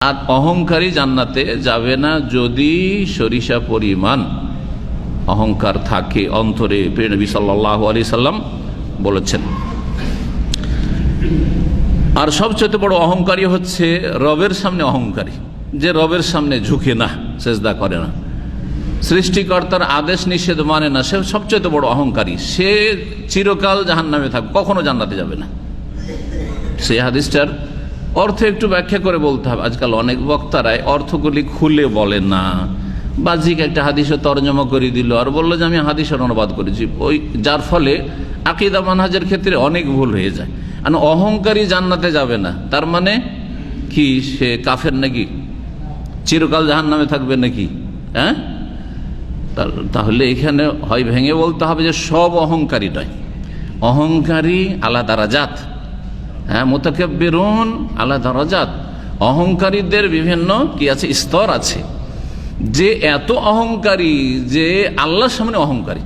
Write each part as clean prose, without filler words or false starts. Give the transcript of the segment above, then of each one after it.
আর অহংকারী জান্নাতে যাবে না যদি সরিষা পরিমাণ অহংকার থাকে অন্তরে। নবী সাল্লাল্লাহু আলাইহি সাল্লাম বলেছেন। আর সবচেয়ে বড় অহংকারী হচ্ছে রবের সামনে অহংকারী, যে রবের সামনে ঝুঁকে না, সেজদা করে না, সৃষ্টিকর্তার আদেশ নিষেধ মানে না, সে সবচেয়ে বড় অহংকারী। সে চিরকাল জাহান্নামে থাকবে, কখনো জান্নাতে যাবে না। সেই হাদিসটার অর্থ একটু ব্যাখ্যা করে বলতে হবে। আজকাল অনেক বক্তারাই অর্থগুলি খুলে বলে না, বাহ্যিক একটা হাদিসে তর্জমা করে দিল আর বললো যে আমি হাদিসের অনুবাদ করেছি, ওই যার ফলে আকীদা মানহাজের ক্ষেত্রে অনেক ভুল হয়ে যায়। আর অহংকারী জান্নাতে যাবে না তার মানে কি সে কাফের নাকি, চিরকাল জাহান্নামে থাকবে নাকি? হ্যাঁ, তাহলে এখানে হয় ভেঙে বলতে হবে যে সব অহংকারী নয়, অহংকারী আলা দারাজাত, হ্যাঁ, মুতাকাব্বিরুন আলা দারাজাত। অহংকারীদের বিভিন্ন কি আছে, স্তর আছে। যে এত অহংকারী যে আল্লাহর সামনে অহংকারী,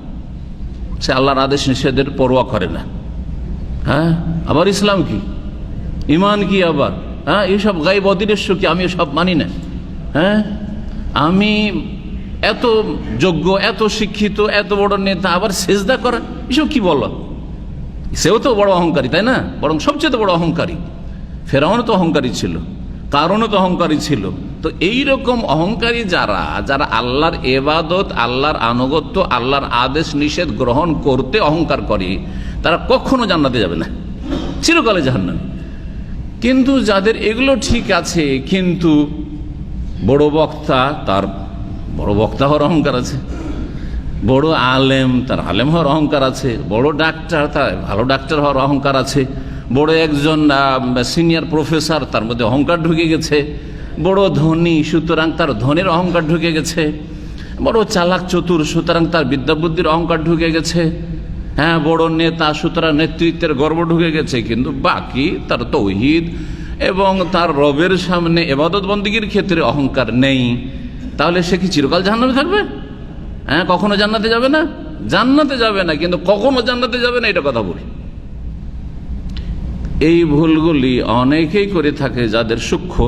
সে আল্লাহর আদেশ নিষেধের পরোয়া করে না। হ্যাঁ, আবার ইসলাম কি, ইমান কি, আবার হ্যাঁ এইসব গায়েব অদৃশ্য কি, আমি সব মানি না। হ্যাঁ, আমি এত যোগ্য, এত শিক্ষিত, এত বড় নেতা, আবার সেজদা করা, এসব কি বলো? সেও তো বড় অহংকারী, তাই না? বরং সবচেয়ে বড় অহংকারী। ফেরাউনও তো অহংকারী ছিল, কারণও তো অহংকারী ছিল। তো এইরকম অহংকারী যারা যারা আল্লাহর ইবাদত, আল্লাহর আনুগত্য, আল্লাহর আদেশ নিষেধ গ্রহণ করতে অহংকার করে, তারা কখনো জান্নাতে যাবে না, চিরকালে জাহান্নামে। কিন্তু যাদের এগুলো ঠিক আছে, কিন্তু বড় বক্তা, তার বড় বক্তা হওয়ার অহংকার আছে, বড় আলেম, তার আলেম হওয়ার অহংকার আছে, বড় ডাক্তার, তার ভালো ডাক্তার হওয়ার অহংকার আছে, বড় একজন সিনিয়র প্রফেসর, তার মধ্যে অহংকার ঢুকে গেছে, বড় ধনী, সুতরাং তার ধনের অহংকার ঢুকে গেছে, বড় চালাক চতুর, সুতরাং তার বিদ্যা বুদ্ধির অহংকার ঢুকে গেছে, হ্যাঁ, বড় নেতা, সুতরাং নেতৃত্বের গর্ব ঢুকে গেছে, কিন্তু বাকি তার তৌহিদ এবং তার রবের সামনে ইবাদত বন্দেগীর ক্ষেত্রে অহংকার নেই। তাহলে সে কি চিরকাল জান্নাতে থাকবে? হ্যাঁ, কখনো জান্নাতে যাবে না, জান্নাতে যাবে না, কিন্তু কখনো জান্নাতে যাবে না, এটা কথা বলি। এই ভুলগুলি অনেকেই করে থাকে যাদের সূক্ষ্ম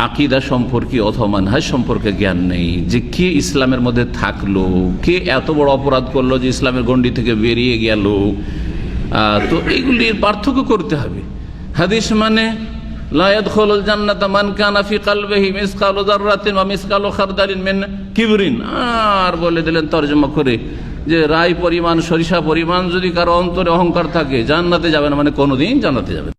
আকীদা সম্পর্কে অথবা মানহাজ সম্পর্কে জ্ঞান নেই, যে কে ইসলামের মধ্যে থাকলো, কে এত বড় অপরাধ করলো যে ইসলামের গণ্ডি থেকে বেরিয়ে গেল। তো এইগুলির পার্থক্য করতে হবে। হাদিস মানে লা ইয়াদখুলুল জান্নাতা মান কানা ফি কলবিহি মিসকালু যাররাতিন ওয়া মিসকালু খারদালিন মিন কিবরিন, আর বলে দিলেন তরজমা করে যে রাই পরিমাণ, সরিষা পরিমাণ যদি কারো অন্তরে অহংকার থাকে জান্নাতে যাবে না, মানে কোনোদিন জান্নাতে যাবে না।